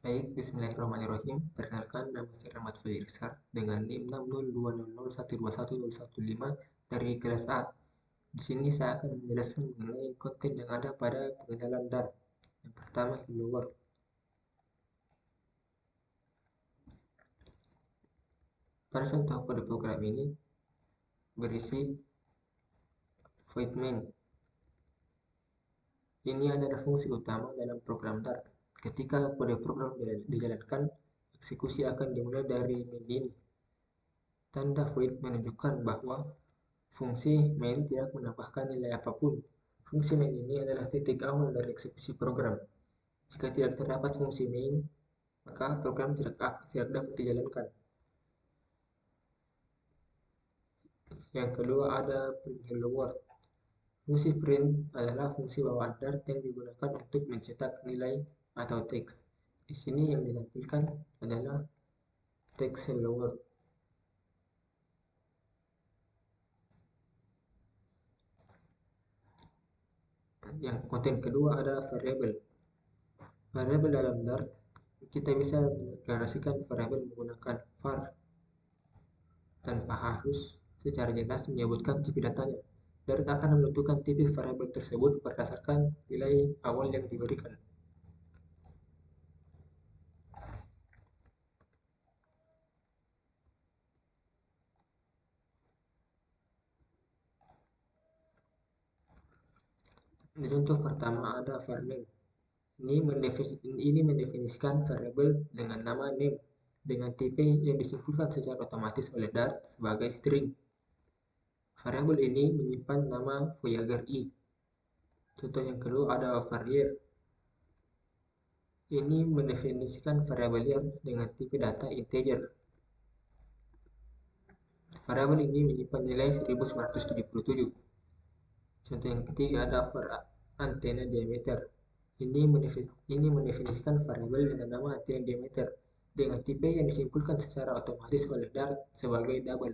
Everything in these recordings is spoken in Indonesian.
Baik, bismillahirrahmanirrahim. Perkenalkan, nama saya Rahmat Fairizar dengan NIM 60200121015 dari kelas A. Di sini saya akan menjelaskan mengenai konten yang ada pada pengenalan Dart. Yang pertama, Hello World. Pada contoh kode program ini berisi void main. Ini adalah fungsi utama dalam program Dart. Ketika kode program dijalankan, eksekusi akan dimulai dari main ini. Tanda void menunjukkan bahwa fungsi main tidak menambahkan nilai apapun. Fungsi main ini adalah titik awal dari eksekusi program. Jika tidak terdapat fungsi main, maka program tidak dapat dijalankan. Yang kedua ada print hello world. Fungsi print adalah fungsi bawaan Dart yang digunakan untuk mencetak nilai atau teks. Di sini yang ditampilkan adalah teks hello world. Yang konten kedua ada variabel. Variabel dalam Dart kita bisa mendeklarasikan variabel menggunakan var tanpa harus secara jelas menyebutkan tipe datanya. Dart akan menentukan tipe variabel tersebut berdasarkan nilai awal yang diberikan. Di contoh pertama ada var name. Ini mendefinisikan variabel dengan nama name dengan tipe yang disimpulkan secara otomatis oleh Dart sebagai string. Variabel ini menyimpan nama Voyager i. Contoh yang kedua ada var year. Ini mendefinisikan variabel year dengan tipe data integer. Variabel ini menyimpan nilai 1977. Contoh yang ketiga ada var antena diameter. Ini mendefinisikan variabel dengan nama antena diameter dengan tipe yang disimpulkan secara otomatis oleh Dart sebagai double.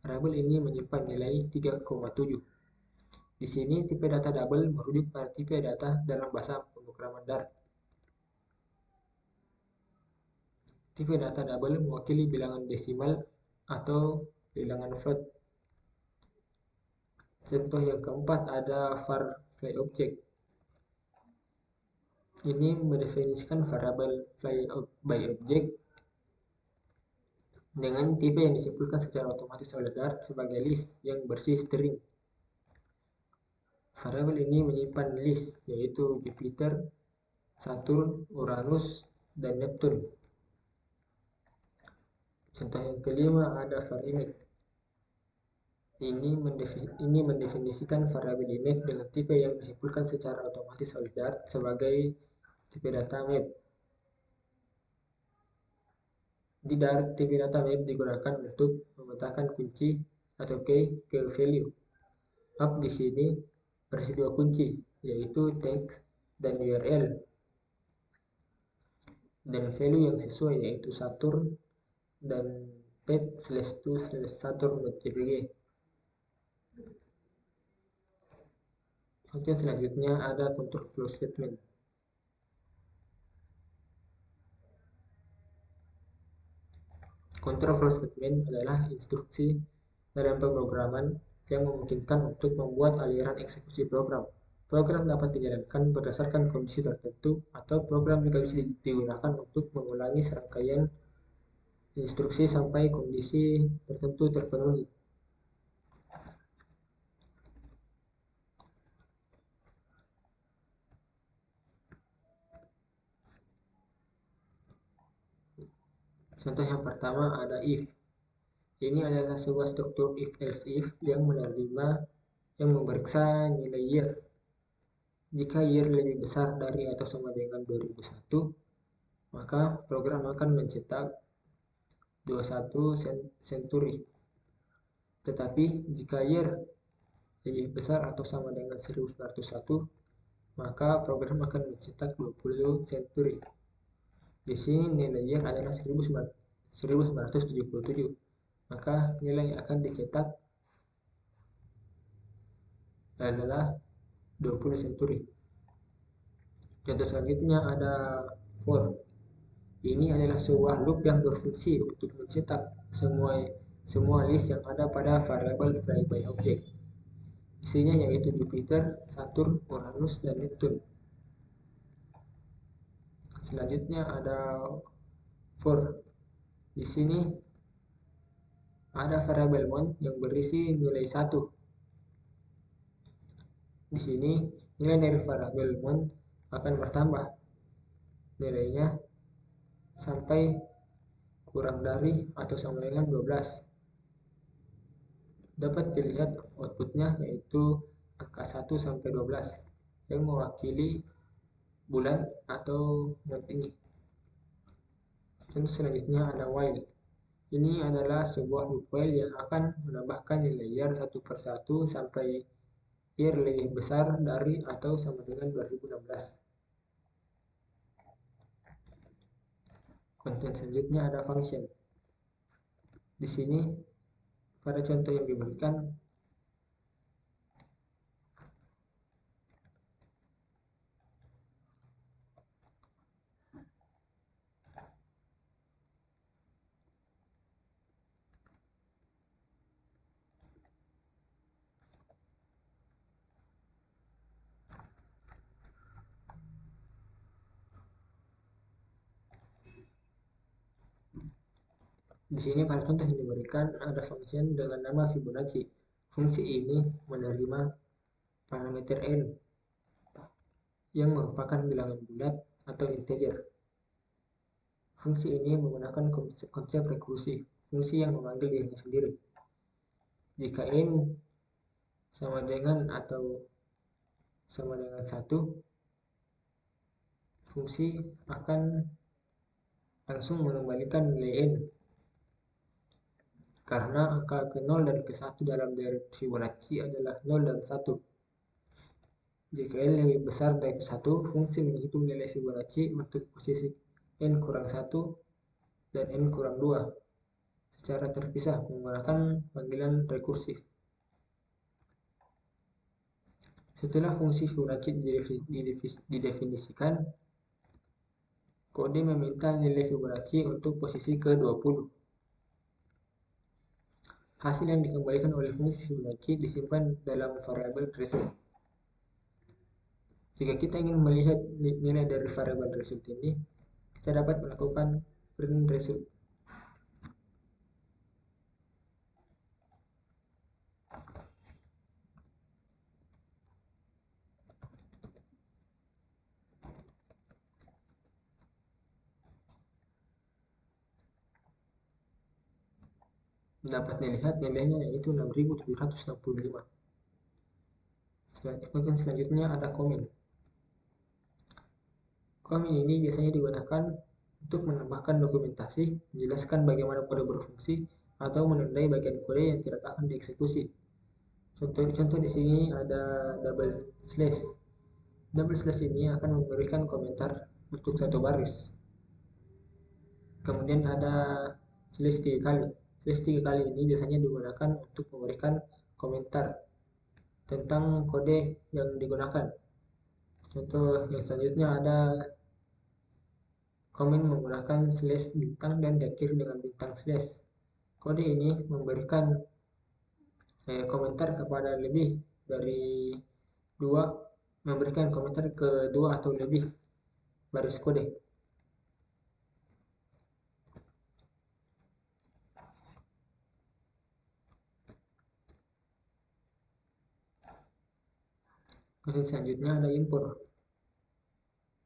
Variabel ini menyimpan nilai 3,7. Di sini tipe data double merujuk pada tipe data dalam bahasa pemrograman Dart. Tipe data double mewakili bilangan desimal atau bilangan float. Contoh yang keempat ada var flyObject. Ini mendefinisikan variabel flyByObject dengan tipe yang disimpulkan secara otomatis oleh Dart sebagai list yang bersih string. Variabel ini menyimpan list yaitu Jupiter, Saturn, Uranus, dan Neptune. Contoh yang kelima ada var image. Ini mendefinisikan variabel image dengan tipe yang disimpulkan secara otomatis oleh Dart sebagai tipe data map. Di Dart, tipe data map digunakan untuk memetakan kunci atau key ke value. Map di sini berisi dua kunci, yaitu text dan URL. Dan value yang sesuai yaitu Saturn dan pet/to/saturn.jpg. Contoh selanjutnya ada control flow statement. Control flow statement adalah instruksi dalam pemrograman yang memungkinkan untuk membuat aliran eksekusi program. Program dapat dijalankan berdasarkan kondisi tertentu atau program juga bisa digunakan untuk mengulangi serangkaian instruksi sampai kondisi tertentu terpenuhi. Contoh yang pertama ada if. Ini adalah sebuah struktur if-else-if yang memeriksa nilai year. Jika year lebih besar dari atau sama dengan 2001, maka program akan mencetak 21 century. Tetapi jika year lebih besar atau sama dengan 1901, maka program akan mencetak 20 century. Di sini nilai year adalah 1977. Maka nilai yang akan dicetak adalah 20 century. Contoh selanjutnya ada for. Ini adalah sebuah loop yang berfungsi untuk mencetak semua list yang ada pada variabel flyby object. Isinya yaitu Jupiter, Saturn, Uranus, dan Neptune. Selanjutnya ada for. Di sini ada variabel mount yang berisi nilai 1. Di sini nilai dari variabel mount akan bertambah nilainya sampai kurang dari atau sama dengan 12. Dapat dilihat outputnya yaitu angka 1 sampai 12 yang mewakili bulan atau month ini. Contoh selanjutnya ada while. Ini adalah sebuah loop while yang akan menambahkan nilai year satu per satu sampai year lebih besar dari atau sama dengan 2016. Konten selanjutnya ada function. Di sini pada contoh yang diberikan di sini pada contoh yang diberikan ada function dengan nama Fibonacci. Fungsi ini menerima parameter n yang merupakan bilangan bulat atau integer. Fungsi ini menggunakan konsep rekursi, fungsi yang memanggil dirinya sendiri. Jika n sama dengan atau sama dengan 1, fungsi akan langsung mengembalikan nilai n. Karena angka ke 0 dan ke 1 dalam deret Fibonacci adalah 0 dan 1. Jika n lebih besar dari 1, fungsi menghitung nilai Fibonacci untuk posisi n kurang 1 dan n kurang 2 secara terpisah menggunakan panggilan rekursif. Setelah fungsi Fibonacci didefinisikan, kode meminta nilai Fibonacci untuk posisi ke-20. Hasil yang dikembalikan oleh fungsi Fibonacci disimpan dalam variabel result. Jika kita ingin melihat nilai dari variabel result ini, kita dapat melakukan print result. Dapat dilihat nilainya yaitu 6765. Selanjutnya ada comment. Comment ini biasanya digunakan untuk menambahkan dokumentasi, menjelaskan bagaimana kode berfungsi, atau menandai bagian kode yang tidak akan dieksekusi. Contoh di sini ada double slash. Double slash ini akan memberikan komentar untuk satu baris. Kemudian ada slash 3 kali. Slash 3 kali ini biasanya digunakan untuk memberikan komentar tentang kode yang digunakan. Contoh yang selanjutnya ada komen menggunakan slash bintang dan diakhiri dengan bintang slash. Kode ini memberikan komentar kepada lebih dari memberikan komentar ke 2 atau lebih baris kode. Kemudian selanjutnya ada import.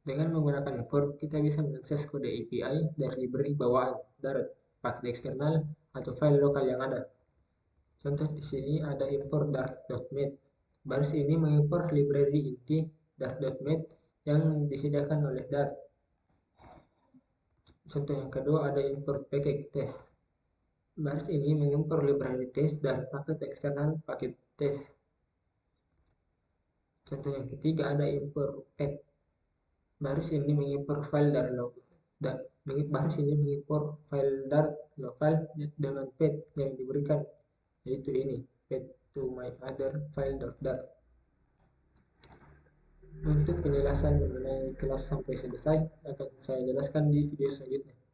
Dengan menggunakan import, kita bisa mengakses kode API dari library bawaan, Dart, paket eksternal, atau file lokal yang ada. Contoh di sini ada import dart.met. Baris ini mengimport library inti dart.met yang disediakan oleh Dart. Contoh yang kedua ada import package test. Baris ini mengimport library test dan paket eksternal paket test. Contoh yang ketiga ada import pet. Baris ini mengimport file Dart lokal dengan pet yang diberikan, yaitu ini pet to my other file.dart. Untuk penjelasan mengenai kelas sampai selesai akan saya jelaskan di video selanjutnya.